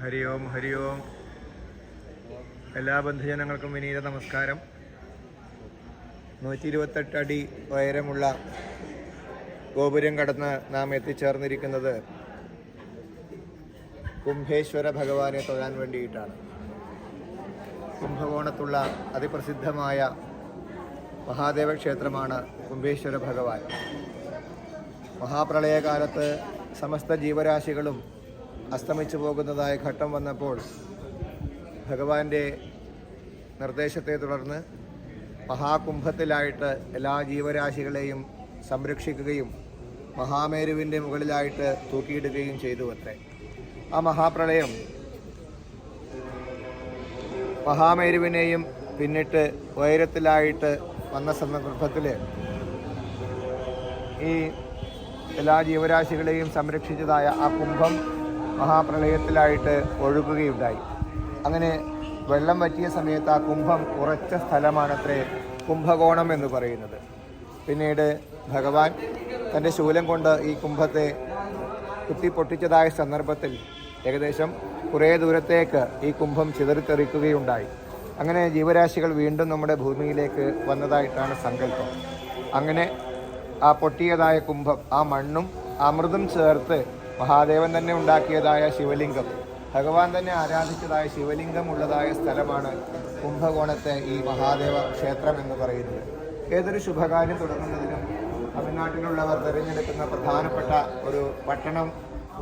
ഹരി ഓം ഹരി ഓം. എല്ലാ ബന്ധുജനങ്ങൾക്കും വിനീത നമസ്കാരം. 128 അടി ഉയരമുള്ള ഗോപുരം കടന്ന് നാം എത്തിച്ചേർന്നിരിക്കുന്നത് കുംഭേശ്വര ഭഗവാനെ തൊഴാൻ വേണ്ടിയിട്ടാണ്. കുംഭകോണത്തുള്ള അതിപ്രസിദ്ധമായ മഹാദേവ ക്ഷേത്രമാണ് കുംഭേശ്വര ഭഗവാൻ. മഹാപ്രളയകാലത്ത് സമസ്ത ജീവരാശികളും അസ്തമിച്ചു പോകുന്നതായ ഘട്ടം വന്നപ്പോൾ ഭഗവാന്റെ നിർദ്ദേശത്തെ തുടർന്ന് മഹാകുംഭത്തിലായിട്ട് എല്ലാ ജീവരാശികളെയും സംരക്ഷിക്കുകയും മഹാമേരുവിൻ്റെ മുകളിലായിട്ട് തൂക്കിയിടുകയും ചെയ്തു അത്രേ. ആ മഹാപ്രളയം മഹാമേരുവിനെയും പിന്നിട്ട് ഉയരത്തിലായിട്ട് വന്ന സന്ദർഭത്തിൽ ഈ എല്ലാ ജീവരാശികളെയും സംരക്ഷിച്ചതായ ആ കുംഭം മഹാപ്രളയത്തിലായിട്ട് ഒഴുകുകയുണ്ടായി. അങ്ങനെ വെള്ളം വറ്റിയ സമയത്ത് ആ കുംഭം ഉറച്ച സ്ഥലമാണത്രേ കുംഭകോണം എന്ന് പറയുന്നത്. പിന്നീട് ഭഗവാൻ തൻ്റെ ശൂലം കൊണ്ട് ഈ കുംഭത്തെ കുത്തിപ്പൊട്ടിച്ചതായ സന്ദർഭത്തിൽ ഏകദേശം കുറേ ദൂരത്തേക്ക് ഈ കുംഭം ചിതറിത്തെറിക്കുകയുണ്ടായി. അങ്ങനെ ജീവരാശികൾ വീണ്ടും നമ്മുടെ ഭൂമിയിലേക്ക് വന്നതായിട്ടാണ് സങ്കല്പം. അങ്ങനെ ആ പൊട്ടിയതായ കുംഭം, ആ മണ്ണും അമൃതും ചേർത്ത് മഹാദേവൻ തന്നെ ഉണ്ടാക്കിയതായ ശിവലിംഗം, ഭഗവാൻ തന്നെ ആരാധിച്ചതായ ശിവലിംഗം ഉള്ളതായ സ്ഥലമാണ് കുംഭകോണത്തെ ഈ മഹാദേവ ക്ഷേത്രം എന്ന് പറയുന്നത്. ഏതൊരു ശുഭകാര്യം തുടങ്ങുന്നതിനും തമിഴ്നാട്ടിലുള്ളവർ തിരഞ്ഞെടുക്കുന്ന പ്രധാനപ്പെട്ട ഒരു പട്ടണം,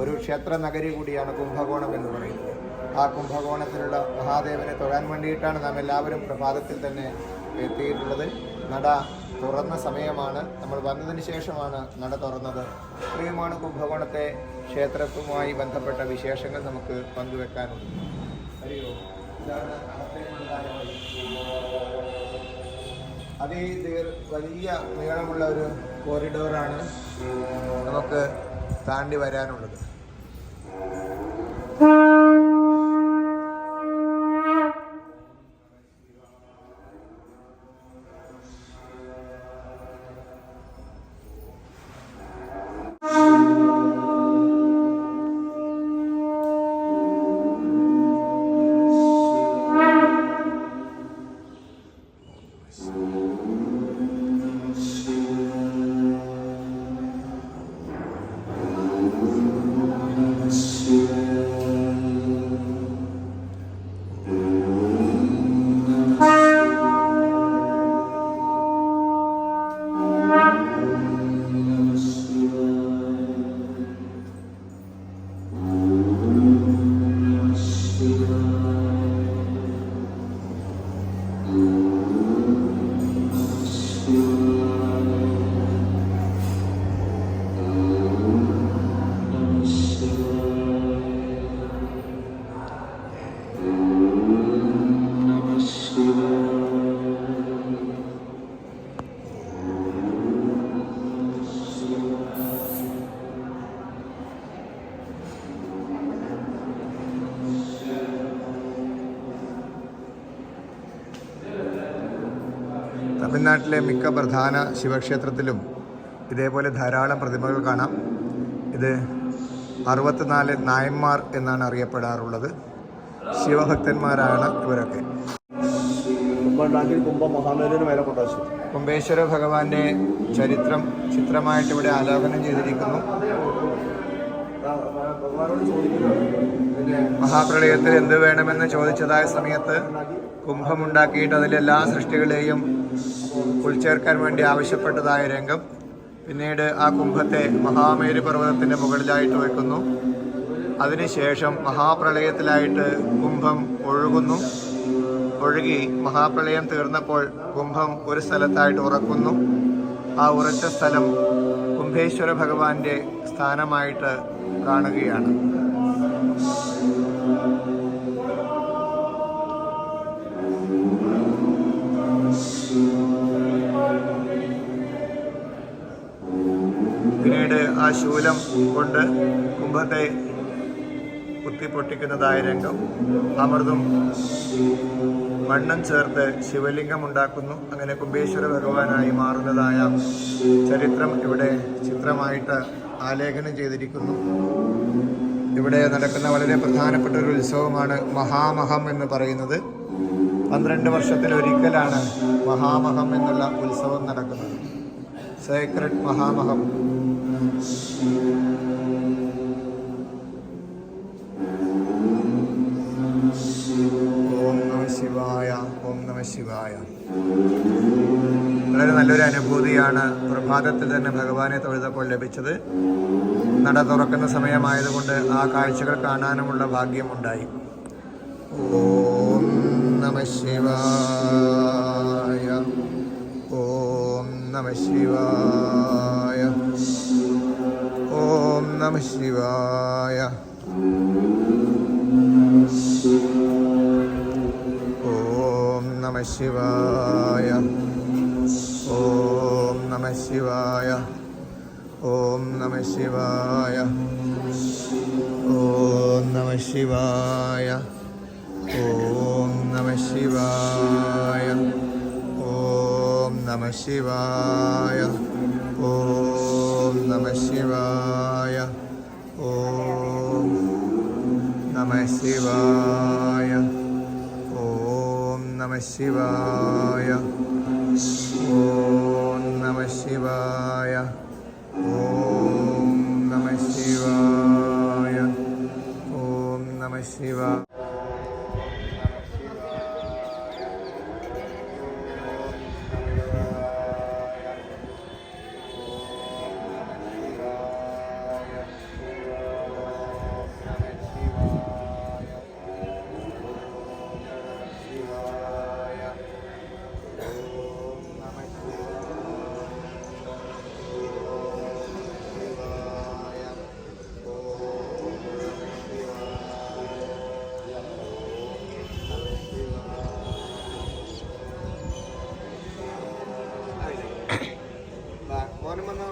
ഒരു ക്ഷേത്ര നഗരി കൂടിയാണ് കുംഭകോണം എന്ന് പറയുന്നത്. ആ കുംഭകോണത്തിലുള്ള മഹാദേവനെ തൊഴാൻ വേണ്ടിയിട്ടാണ് നാം എല്ലാവരും പ്രഭാതത്തിൽ തന്നെ എത്തിയിട്ടുള്ളത്. നട തുറന്ന സമയമാണ്. നമ്മൾ വന്നതിന് ശേഷമാണ് നട തുറന്നത്. ഇത്രയുമാണ് കുംഭകോണത്തെ ക്ഷേത്രവുമായി ബന്ധപ്പെട്ട വിശേഷങ്ങൾ നമുക്ക് പങ്കുവെക്കാനുണ്ട്. വലിയ നീളമുള്ള ഒരു കോറിഡോറാണ് നമുക്ക് താണ്ടി വരാനുള്ളത്. തമിഴ്നാട്ടിലെ മിക്ക പ്രധാന ശിവക്ഷേത്രത്തിലും ഇതേപോലെ ധാരാളം പ്രതിമകൾ കാണാം. ഇത് 64 നായന്മാർ എന്നാണ് അറിയപ്പെടാറുള്ളത്. ശിവഭക്തന്മാരാണ് ഇവരൊക്കെ. കുംഭേശ്വര ഭഗവാന്റെ ചരിത്രം ചിത്രമായിട്ട് ഇവിടെ ആലോകനം ചെയ്തിരിക്കുന്നു. മഹാപ്രളയത്തിൽ എന്ത് വേണമെന്ന് ചോദിച്ചതായ സമയത്ത് കുംഭമുണ്ടാക്കിയിട്ട് അതിലെല്ലാ സൃഷ്ടികളെയും ഉൾച്ചേർക്കാൻ വേണ്ടി ആവശ്യപ്പെട്ടതായ രംഗം. പിന്നീട് ആ കുംഭത്തെ മഹാമേരു പർവ്വതത്തിൻ്റെ മുകളിലായിട്ട് വയ്ക്കുന്നു. അതിനുശേഷം മഹാപ്രളയത്തിലായിട്ട് കുംഭം ഒഴുകുന്നു. ഒഴുകി മഹാപ്രളയം തീർന്നപ്പോൾ കുംഭം ഒരു സ്ഥലത്തായിട്ട് ഉറക്കുന്നു. ആ ഉറച്ച സ്ഥലം കുംഭേശ്വര ഭഗവാന്റെ സ്ഥാനമായിട്ട് കാണുകയാണ്. പിന്നീട് ആ ശൂലം കൊണ്ട് കുംഭത്തെ കുത്തിപ്പൊട്ടിക്കുന്നതായ രംഗം, അമൃതും മണ്ണും ചേർത്ത് ശിവലിംഗം ഉണ്ടാക്കുന്നു. അങ്ങനെ കുംഭേശ്വര ഭഗവാനായി മാറുന്നതായ ചരിത്രം ഇവിടെ ചിത്രമായിട്ട് ആലേഖനം ചെയ്തിരിക്കുന്നു. ഇവിടെ നടക്കുന്ന വളരെ പ്രധാനപ്പെട്ട ഒരു ഉത്സവമാണ് മഹാമഹം എന്ന് പറയുന്നത്. 12 വർഷത്തിലൊരിക്കലാണ് മഹാമഹം എന്നുള്ള ഉത്സവം നടക്കുന്നത്. സേക്രഡ് മഹാമഹം. ഓം നമഃ ശിവായ, ഓം നമഃ ശിവായ. വളരെ നല്ലൊരു അനുഭൂതിയാണ് പ്രഭാതത്തിൽ തന്നെ ഭഗവാനെ തൊഴുതപ്പോൾ ലഭിച്ചത്. നട തുറക്കുന്ന സമയമായതുകൊണ്ട് ആ കാഴ്ചകൾ കാണാനുമുള്ള ഭാഗ്യമുണ്ടായി. ഓം നമഃ ശിവായ, ഓം നമഃ ശിവായ, ഓം നമഃ ശിവായ, ഓം നമഃ ശിവായ, ഓം നമഃ ശിവായ, ഓം നമഃ ശിവായ, ഓം നമഃ ശിവായ, ഓം നമഃ ശിവായ, ഓം നമഃ ശിവായ, ഓം നമഃ ശിവായ, ഓം നമഃ ശിവായ, ഓം നമഃ ശിവായ, ഓം നമഃ ശിവായ, ഓം നമഃ ശിവായ, ഓം നമഃ ശിവായ. മോനും വന്ന്